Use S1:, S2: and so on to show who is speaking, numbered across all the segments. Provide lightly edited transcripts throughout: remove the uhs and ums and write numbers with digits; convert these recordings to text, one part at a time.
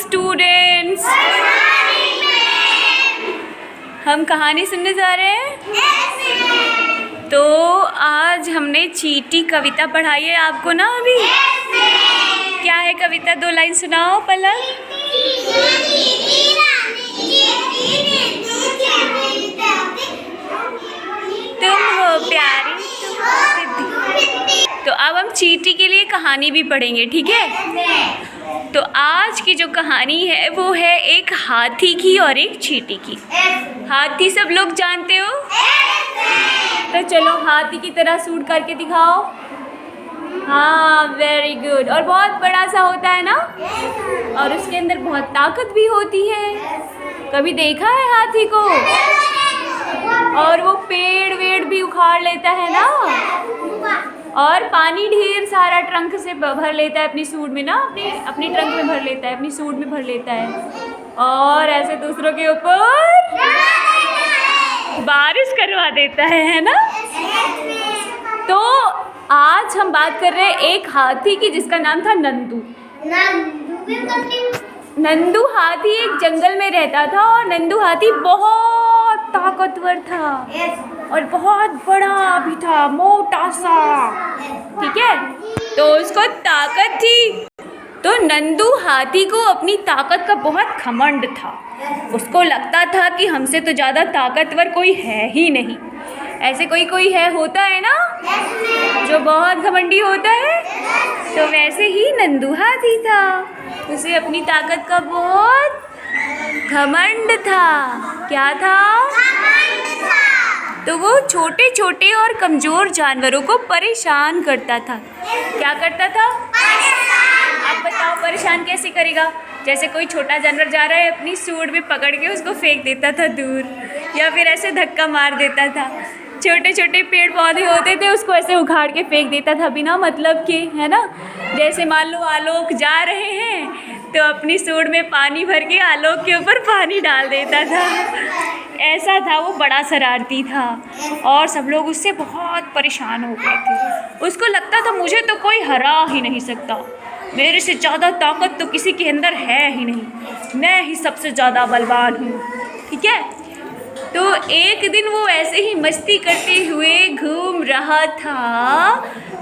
S1: Students, हम कहानी सुनने जा रहे हैं। तो आज हमने चींटी कविता पढ़ाई है आपको ना अभी। क्या है कविता? 2 लाइन सुनाओ पलक। तुम हो प्यारी, तो अब हम चींटी के लिए कहानी भी पढ़ेंगे, ठीक है? तो आज की जो कहानी है वो है एक हाथी की और एक चींटी की। हाथी सब लोग जानते हो, तो चलो हाथी की तरह सूट करके दिखाओ। हाँ, वेरी गुड। और बहुत बड़ा सा होता है ना, और उसके अंदर बहुत ताकत भी होती है। कभी देखा है हाथी को? और वो पेड़ वेड़ भी उखाड़ लेता है ना, और पानी ढेर सारा ट्रंक से भर लेता है अपनी सूंड में ना, अपनी ट्रंक में भर लेता है, अपनी सूंड में भर लेता है, और ऐसे दूसरों के ऊपर बारिश करवा देता है ना। तो आज हम बात कर रहे हैं एक हाथी की जिसका नाम था नंदू। नंदू हाथी एक जंगल में रहता था, और नंदू हाथी बहुत ताकतवर था और बहुत बड़ा भी था, मोटा सा, ठीक है? तो उसको ताकत थी। तो नंदू हाथी को अपनी ताकत का बहुत घमंड था। उसको लगता था कि हमसे तो ज़्यादा ताकतवर कोई है ही नहीं। ऐसे कोई है, होता है ना, जो बहुत घमंडी होता है। तो वैसे ही नंदू हाथी था, उसे अपनी ताकत का बहुत घमंड था। क्या था? तो वो छोटे छोटे और कमज़ोर जानवरों को परेशान करता था। क्या करता था? आप बताओ, परेशान कैसे करेगा? जैसे कोई छोटा जानवर जा रहा है, अपनी सूंड में पकड़ के उसको फेंक देता था दूर, या फिर ऐसे धक्का मार देता था। छोटे छोटे पेड़ पौधे होते थे, उसको ऐसे उखाड़ के फेंक देता था बिना मतलब के, है ना? जैसे मान लो आलोक जा रहे हैं तो अपनी सूंड में पानी भर के आलोक के ऊपर पानी डाल देता था। ऐसा था, वो बड़ा शरारती था और सब लोग उससे बहुत परेशान हो गए थे। उसको लगता था मुझे तो कोई हरा ही नहीं सकता, मेरे से ज़्यादा ताकत तो किसी के अंदर है ही नहीं, मैं ही सबसे ज़्यादा बलवान हूँ, ठीक है? तो एक दिन वो ऐसे ही मस्ती करते हुए घूम रहा था,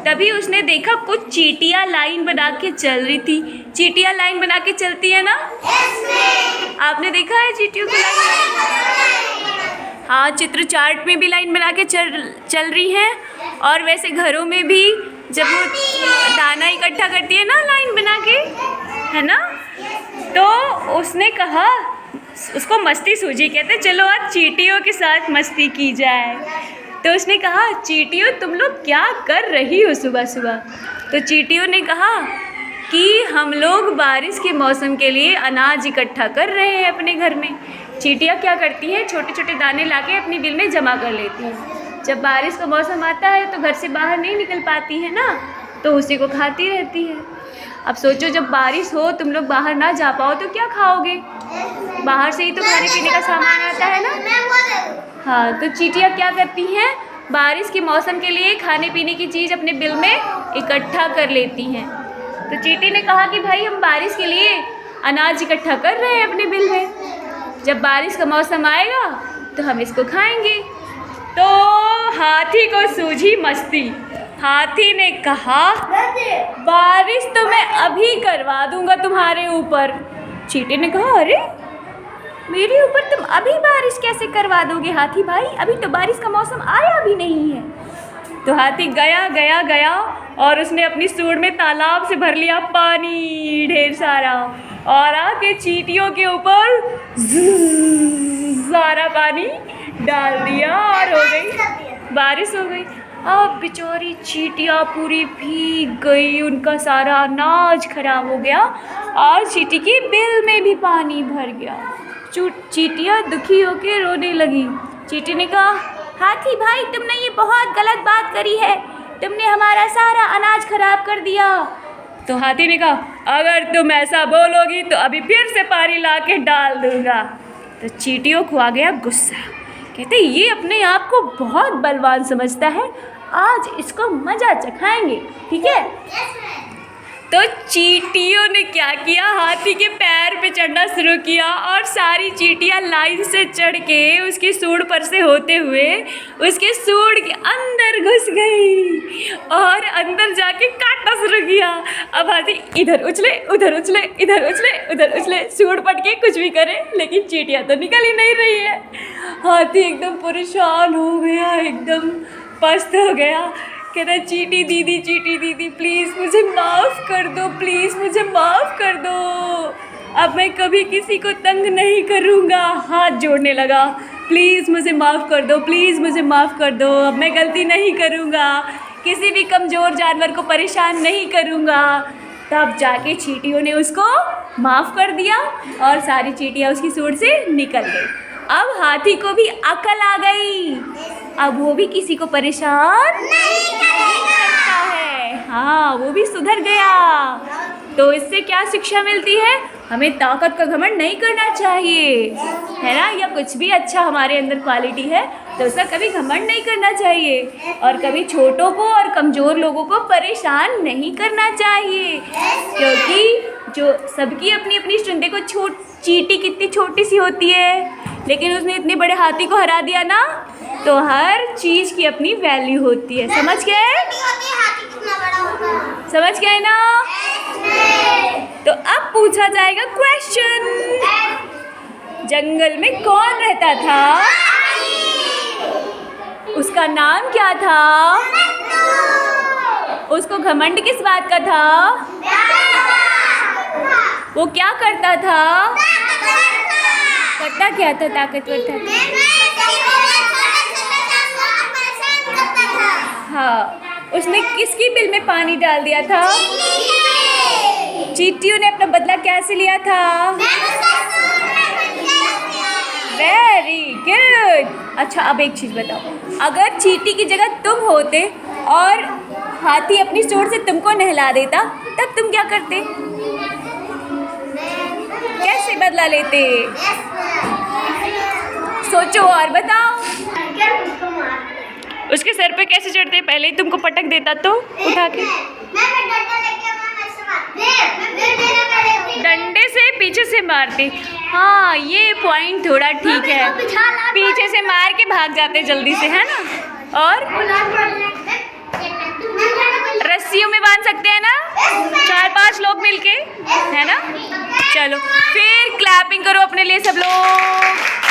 S1: तभी उसने देखा कुछ चींटियाँ लाइन बना के चल रही थी। चींटियाँ लाइन बना के चलती है ना? आपने देखा है चींटियों की लाइन? हाँ, चित्र चार्ट में भी लाइन बना के चल रही हैं, और वैसे घरों में भी जब वो दाना इकट्ठा करती है ना लाइन बना के, है ना? तो उसने कहा, उसको मस्ती सूझी, कहते चलो आज चींटियों के साथ मस्ती की जाए। तो उसने कहा, चींटियों तुम लोग क्या कर रही हो सुबह सुबह? तो चींटियों ने कहा कि हम लोग बारिश के मौसम के लिए अनाज इकट्ठा कर रहे हैं अपने घर में। चींटियाँ क्या करती हैं, छोटे छोटे दाने लाके अपनी बिल में जमा कर लेती हैं। जब बारिश का मौसम आता है तो घर से बाहर नहीं निकल पाती है ना, तो उसी को खाती रहती है। अब सोचो, जब बारिश हो, तुम लोग बाहर ना जा पाओ तो क्या खाओगे? बाहर से ही तो खाने पीने का सामान आता है ना। हाँ, तो चींटियाँ क्या करती हैं, बारिश के मौसम के लिए खाने पीने की चीज़ अपने बिल में इकट्ठा कर लेती हैं। तो चींटी ने कहा कि भाई हम बारिश के लिए अनाज इकट्ठा कर रहे हैं अपने बिल में, जब बारिश का मौसम आएगा तो हम इसको खाएंगे। तो हाथी को सूझी मस्ती। हाथी ने कहा, बारिश तो मैं अभी करवा दूंगा तुम्हारे ऊपर। चींटी ने कहा, अरे मेरे ऊपर तुम अभी बारिश कैसे करवा दोगे हाथी भाई? अभी तो बारिश का मौसम आया भी नहीं है। तो हाथी गया और उसने अपनी सूंड में तालाब से भर लिया पानी ढेर सारा, और आके चींटियों के ऊपर सारा पानी डाल दिया, और हो गई बारिश, हो गई। अब बेचारी चींटियाँ पूरी भीग गई, उनका सारा अनाज खराब हो गया, और चींटी के बिल में भी पानी भर गया। चींटियाँ दुखी होकर रोने लगी। चींटी ने कहा, हाथी भाई तुमने ये बहुत गलत बात करी है, तुमने हमारा सारा अनाज खराब कर दिया। तो हाथी ने कहा, अगर तुम ऐसा बोलोगी तो अभी फिर से पानी ला के डाल दूँगा। तो चींटियों को आ गया गुस्सा, कहते ये अपने आप को बहुत बलवान समझता है, आज इसको मज़ा चखाएंगे, ठीक है? तो चींटियों ने क्या किया, हाथी के पैर पे चढ़ना शुरू किया और सारी चींटियां लाइन से चढ़ के उसकी सूंड पर से होते हुए उसके सूंड के अंदर घुस गई और अंदर जाके काटना शुरू किया। अब हाथी इधर उछले उधर उछले इधर उछले उधर उछले, सूंड पट के कुछ भी करे लेकिन चींटियां तो निकल ही नहीं रही है। हाथी एकदम परेशान हो गया, एकदम पस्त हो गया। कहता चींटी दीदी प्लीज़ मुझे माफ़ कर दो, प्लीज़ मुझे माफ़ कर दो, अब मैं कभी किसी को तंग नहीं करूँगा। हाथ जोड़ने लगा, प्लीज़ मुझे माफ़ कर दो, प्लीज़ मुझे माफ़ कर दो, अब मैं गलती नहीं करूँगा, किसी भी कमज़ोर जानवर को परेशान नहीं करूँगा। तब जाके चींटियों ने उसको माफ़ कर दिया और सारी चींटियाँ उसकी सूंड से निकल गई। अब हाथी को भी अकल आ गई, अब वो भी किसी को परेशान नहीं करता है। हाँ, वो भी सुधर गया। तो इससे क्या शिक्षा मिलती है, हमें ताकत का घमंड नहीं करना चाहिए, है ना। या कुछ भी अच्छा हमारे अंदर क्वालिटी है तो उसका कभी घमंड नहीं करना चाहिए और कभी छोटों को और कमज़ोर लोगों को परेशान नहीं करना चाहिए, क्योंकि जो सबकी अपनी अपनी स्ट्रेंथ। देखो चींटी कितनी छोटी सी होती है लेकिन उसने इतने बड़े हाथी को हरा दिया ना, तो हर चीज़ की अपनी वैल्यू होती है। समझ गए? समझ गए ना? तो अब पूछा जाएगा क्वेश्चन, जंगल में कौन रहता था, उसका नाम क्या था, उसको घमंड किस बात का था, वो क्या करता था, करता क्या था, ताकतवर था। हाँ, उसने किसकी बिल में पानी डाल दिया था, चींटियों ने अपना बदला कैसे लिया था, वेरी गुड। अच्छा, अब एक चीज़ बताओ, अगर चींटी की जगह तुम होते और हाथी अपनी सूंड से तुमको नहला देता तब तुम क्या करते, कैसे बदला लेते, सोचो और बताओ। उसके सर पे कैसे चढ़ते, पहले ही तुमको पटक देता तो उठा के, डंडे से पीछे से मारते। हाँ, ये पॉइंट थोड़ा ठीक है, पीछे से मार के भाग जाते जल्दी से, है ना। और रस्सियों में बांध सकते हैं ना, 4-5 लोग मिलके, है ना। चलो फिर क्लैपिंग करो अपने लिए सब लोग।